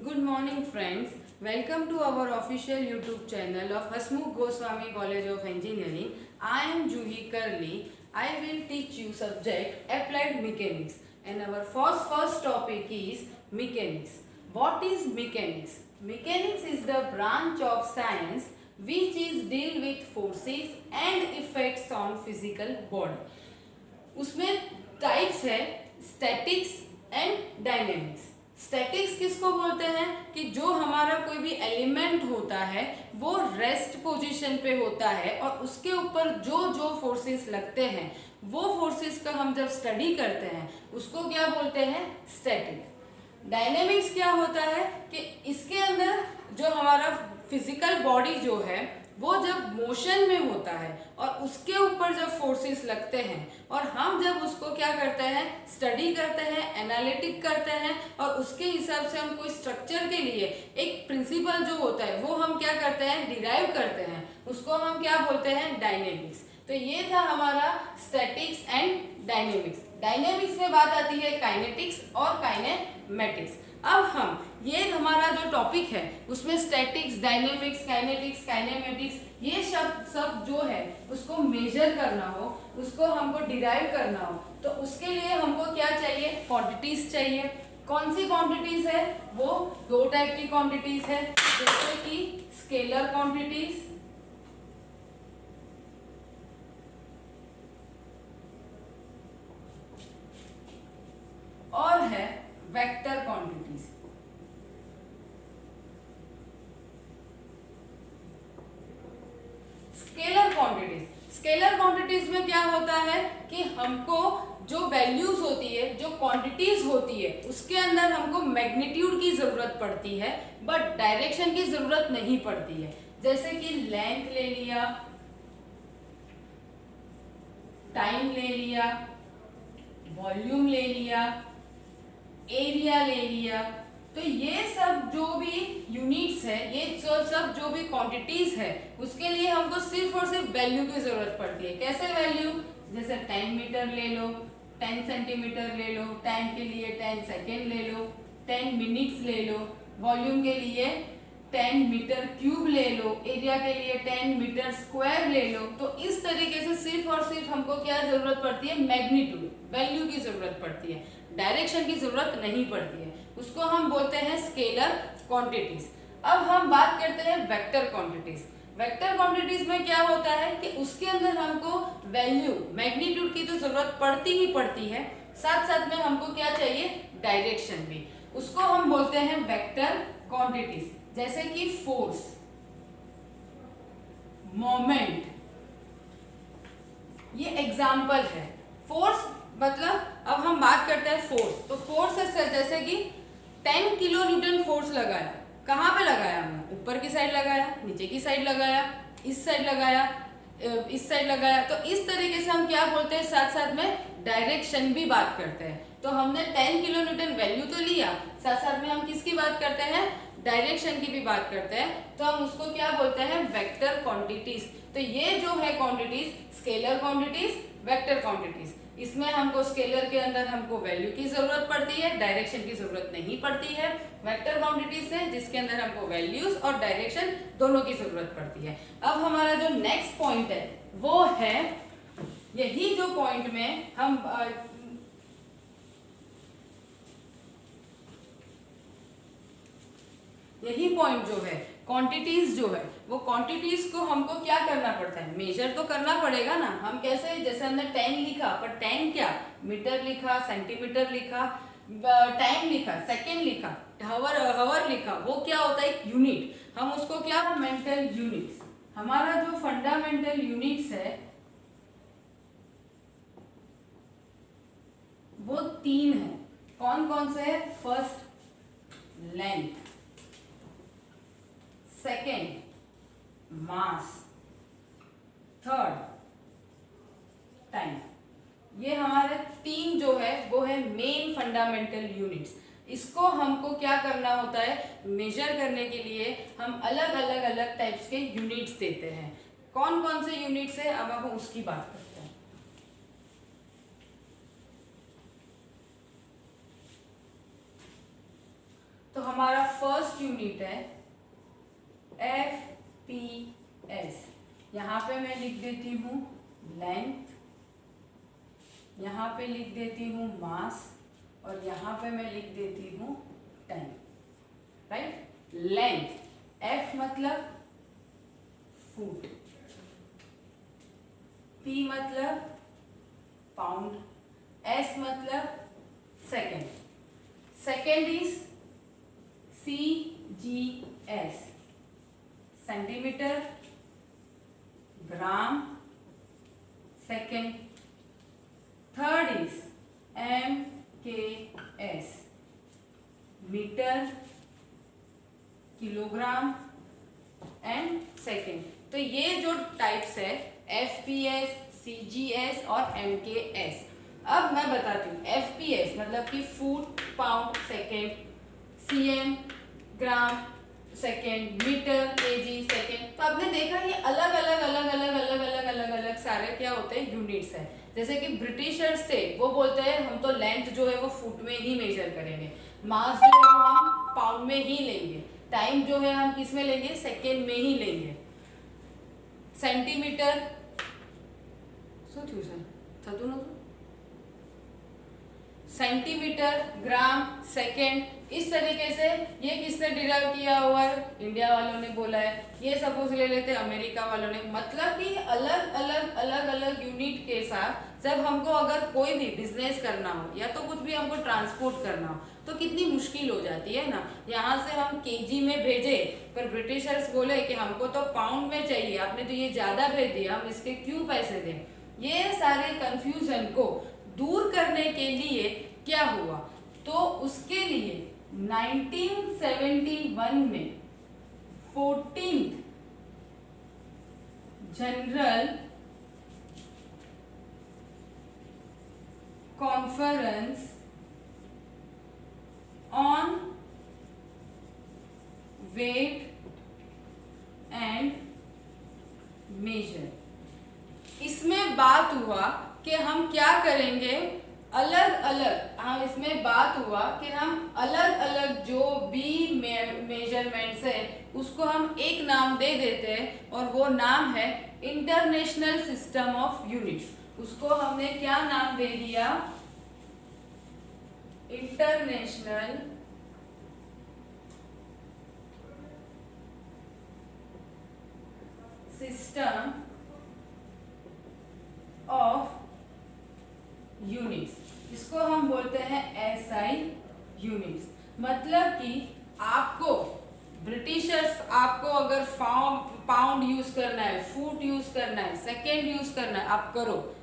Good morning friends. Welcome to our official YouTube channel of Hasmukh Goswami College of Engineering. I am Juhi Karli. I will teach you subject Applied Mechanics and our first topic is Mechanics. What is Mechanics? Mechanics is the branch of science which is deal with forces and effects on physical body. उसमें types है statics and dynamics. Statics किसको बोलते हैं कि जो हमारा कोई भी एलिमेंट होता है वो रेस्ट पोजीशन पे होता है और उसके ऊपर जो जो फोर्सेस लगते हैं वो फोर्सेस का हम जब स्टडी करते हैं उसको क्या बोलते हैं, स्टैटिक। डायनेमिक्स क्या होता है कि इसके अंदर जो हमारा फिजिकल बॉडी जो है वो जब मोशन में होता है और उसके ऊपर जब फोर्सेस लगते हैं और हम जब उसको क्या करते हैं, स्टडी करते हैं, एनालिटिक करते हैं और उसके हिसाब से हम कोई स्ट्रक्चर के लिए एक प्रिंसिपल जो होता है वो हम क्या करते हैं, डिराइव करते हैं, उसको हम क्या बोलते हैं, डायनेमिक्स। तो ये था हमारा स्टैटिक्स एंड डायनेमिक्स। डायनेमिक्स में बात आती है काइनेटिक्स और काइनेमेटिक्स। अब हम ये हमारा जो टॉपिक है उसमें स्टैटिक्स, डायनेमिक्स, काइनेटिक्स, काइनेमेटिक्स ये सब जो है उसको मेजर करना हो, उसको हमको डिराइव करना हो तो उसके लिए हमको क्या चाहिए, क्वांटिटीज चाहिए। कौन सी क्वांटिटीज है, वो दो टाइप की क्वांटिटीज है, जैसे कि स्केलर क्वांटिटीज और है वेक्टर क्वांटिटीज। स्केलर क्वांटिटीज में क्या होता है कि हमको जो वैल्यूज होती है, जो क्वांटिटीज होती है उसके अंदर हमको मैग्नीट्यूड की जरूरत पड़ती है बट डायरेक्शन की जरूरत नहीं पड़ती है। जैसे कि लेंथ ले लिया, टाइम ले लिया, वॉल्यूम ले लिया, एरिया ले लिया। तो ये सब जो भी यूनिट्स है, ये सब जो भी क्वांटिटीज है उसके लिए हमको सिर्फ और सिर्फ वैल्यू की जरूरत पड़ती है। कैसे वैल्यू, जैसे 10 मीटर ले लो, 10 सेंटीमीटर ले लो, टाइम के लिए 10 सेकेंड ले लो, 10 मिनट्स ले लो, वॉल्यूम के लिए 10 मीटर क्यूब ले लो, एरिया के लिए 10 मीटर स्क्वायर ले लो। तो इस तरीके से सिर्फ और सिर्फ हमको क्या जरूरत पड़ती है, मैग्नीट्यूड, वैल्यू की जरूरत पड़ती है, डायरेक्शन की जरूरत नहीं पड़ती है। उसको हम बोलते हैं स्केलर क्वांटिटीज। अब हम बात करते हैं वेक्टर क्वांटिटीज। वेक्टर क्वांटिटीज में क्या होता है कि उसके अंदर हमको वैल्यू, मैग्नीट्यूड की तो जरूरत पड़ती ही पड़ती है, साथ साथ में हमको क्या चाहिए, डायरेक्शन भी। उसको हम बोलते हैं वेक्टर क्वांटिटीज। जैसे कि फोर्स, मोमेंट, ये एग्जाम्पल है। फोर्स मतलब अब हम बात करते हैं फोर्स, तो फोर्स है जैसे कि 10 किलो न्यूटन फोर्स लगाया। कहाँ पे लगाया हमने, ऊपर की साइड लगाया, नीचे की साइड लगाया, इस साइड लगाया, इस साइड लगाया। तो इस तरीके से हम क्या बोलते हैं, साथ साथ में डायरेक्शन भी बात करते हैं। तो हमने 10 किलो न्यूटन वैल्यू तो लिया, साथ साथ में हम किसकी बात करते हैं, डायरेक्शन की भी बात करते हैं। तो हम उसको क्या बोलते हैं, वेक्टर क्वांटिटीज। तो ये जो है quantities, scalar quantities, vector quantities. इसमें हमको स्केलर के अंदर हमको वैल्यू की जरूरत पड़ती है, डायरेक्शन की जरूरत नहीं पड़ती है। वेक्टर क्वांटिटीज है जिसके अंदर हमको वैल्यूज और डायरेक्शन दोनों की जरूरत पड़ती है। अब हमारा जो नेक्स्ट पॉइंट है वो है, यही जो पॉइंट में हम यही पॉइंट जो है, क्वांटिटीज जो है, वो क्वांटिटीज को हमको क्या करना पड़ता है, मेजर तो करना पड़ेगा ना। हम कैसे, जैसे हमने 10 लिखा, पर 10 क्या, मीटर लिखा, सेंटीमीटर लिखा, टाइम लिखा, सेकेंड लिखा, हवर लिखा, वो क्या होता है, एक यूनिट। हम उसको क्या, फंडामेंटल यूनिट्स। हमारा जो फंडामेंटल यूनिट्स है वो 3 है। कौन कौन से है, first length, second mass, third time. ये हमारे 3 जो है वो है मेन फंडामेंटल यूनिट्स। इसको हमको क्या करना होता है, मेजर करने के लिए हम अलग अलग टाइप्स के यूनिट्स देते हैं। कौन कौन से यूनिट्स है, अब हम उसकी बात करते हैं। तो हमारा फर्स्ट यूनिट है FPS। यहाँ पे मैं लिख देती हूँ लेंथ, यहाँ पे लिख देती हूँ मास, और यहाँ पे मैं लिख देती हूँ टाइम। राइट, लेंथ, F मतलब फुट, P मतलब पाउंड, S मतलब second, second is CGS, centimetre, gram, second. Third is MKS, metre, kilogram and second. तो ये जो टाइप्स है FPS, CGS और MKS। अब मैं बताती हूँ। FPS मतलब कि फुट, पाउंड, सेकेंड, CM ग्राम, सेकेंड, मीटर, केजी, सेकेंड। तो आपने देखा ये अलग अलग अलग अलग अलग अलग अलग अलग सारे क्या होते हैं, यूनिट्स है। जैसे कि ब्रिटिशर्स थे, वो बोलते हैं हम तो लेंथ जो है वो फुट में ही मेजर करेंगे, मास जो है वो हम पाउंड में ही लेंगे, टाइम जो है हम किस में लेंगे, सेकेंड में ही लेंगे, सेंटीमीटर શું થયું સર થતું નતું, सेंटीमीटर, ग्राम, सेकेंड, इस तरीके से ये किसने डिराइव किया हुआ है, इंडिया वालों ने बोला है। ये सपोज ले लेते अमेरिका वालों ने। मतलब कि अलग अलग अलग अलग यूनिट के साथ जब हमको अगर कोई भी बिजनेस करना हो या तो कुछ भी हमको ट्रांसपोर्ट करना हो तो कितनी मुश्किल हो जाती है ना। यहाँ से हम केजी में भेजे पर ब्रिटिशर्स बोले कि हमको तो पाउंड में चाहिए, आपने तो ये ज्यादा भेज दिया, हम इसके क्यों पैसे दें। ये सारे कंफ्यूजन को दूर करने के लिए क्या हुआ, तो उसके लिए 1971 में 14th general conference on weight and measure, इसमें बात हुआ कि हम क्या करेंगे, अलग अलग, हाँ इसमें बात हुआ कि हम अलग अलग जो भी मेजरमेंट्स है उसको हम एक नाम दे देते हैं और वो नाम है इंटरनेशनल सिस्टम ऑफ यूनिट्स। उसको हमने क्या नाम दे दिया, इंटरनेशनल सिस्टम ऑफ यूनिट्स। इसको हम बोलते हैं SI यूनिट्स। मतलब कि आपको ब्रिटिशर्स, आपको अगर पाउंड यूज करना है, फुट यूज करना है, सेकेंड यूज करना है, आप करो।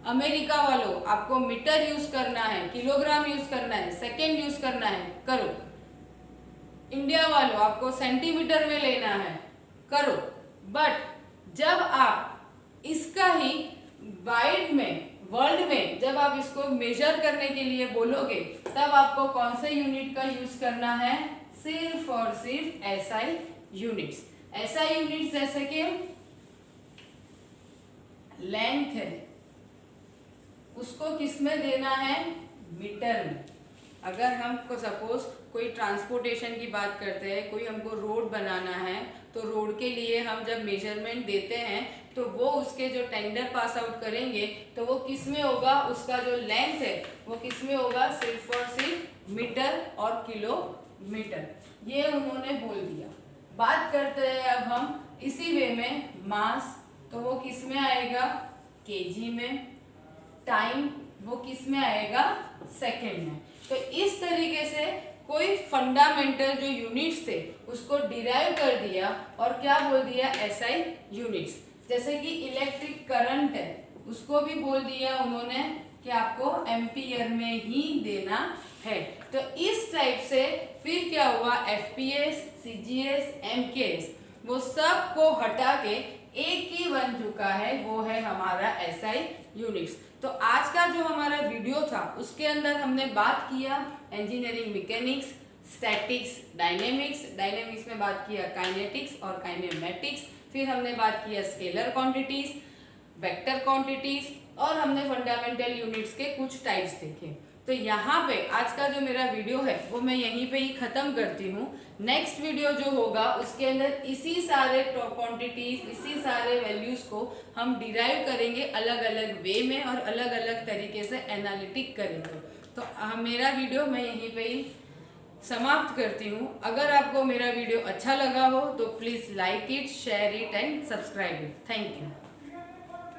अमेरिका वालों आपको मीटर यूज करना है, किलोग्राम यूज करना है, सेकेंड यूज करना है, करो। इंडिया वालों आपको सेंटीमीटर में लेना है, करो। बट जब आप इसका ही वाइड में, वर्ल्ड में जब आप इसको मेजर करने के लिए बोलोगे तब आपको कौन से यूनिट का यूज करना है, सिर्फ और सिर्फ SI यूनिट्स। SI यूनिट्स जैसे कि लेंथ है, उसको किस में देना है, मीटर में। अगर हमको सपोज कोई ट्रांसपोर्टेशन की बात करते हैं, कोई हमको रोड बनाना है तो रोड के लिए हम जब मेजरमेंट देते हैं तो वो उसके जो टेंडर पास आउट करेंगे तो वो किस में होगा, उसका जो लेंथ है वो किस में होगा, सिर्फ और सिर्फ मीटर और किलोमीटर। ये उन्होंने बोल दिया। बात करते हैं अब हम इसी वे में मास, तो वो किस में आएगा, केजी में। टाइम वो किस में आएगा, सेकेंड में। तो इस तरीके से कोई फंडामेंटल जो यूनिट्स थे उसको डिराइव कर दिया और क्या बोल दिया, SI यूनिट्स। जैसे कि इलेक्ट्रिक करंट है, उसको भी बोल दिया उन्होंने कि आपको एम्पियर में ही देना है। तो इस टाइप से फिर क्या हुआ, FPS, CGS, MKS वो सब को हटा के एक ही बन चुका है, वो है हमारा SI यूनिट्स। तो आज का जो हमारा वीडियो था उसके अंदर हमने बात किया engineering mechanics, statics, dynamics. Dynamics में बात किया काइनेटिक्स और काइनेमेटिक्स। फिर हमने बात किया स्केलर क्वांटिटीज, वेक्टर क्वांटिटीज, और हमने फंडामेंटल यूनिट्स के कुछ टाइप्स देखे। तो यहाँ पे आज का जो मेरा वीडियो है वो मैं यहीं पे ही ख़त्म करती हूँ। नेक्स्ट वीडियो जो होगा उसके अंदर इसी सारे क्वांटिटीज, इसी सारे वैल्यूज़ को हम डिराइव करेंगे अलग अलग वे में और अलग अलग तरीके से एनालिटिक करेंगे। तो मेरा वीडियो मैं यहीं पे ही समाप्त करती हूँ। अगर आपको मेरा वीडियो अच्छा लगा हो तो please like it, share it and subscribe it. Thank you.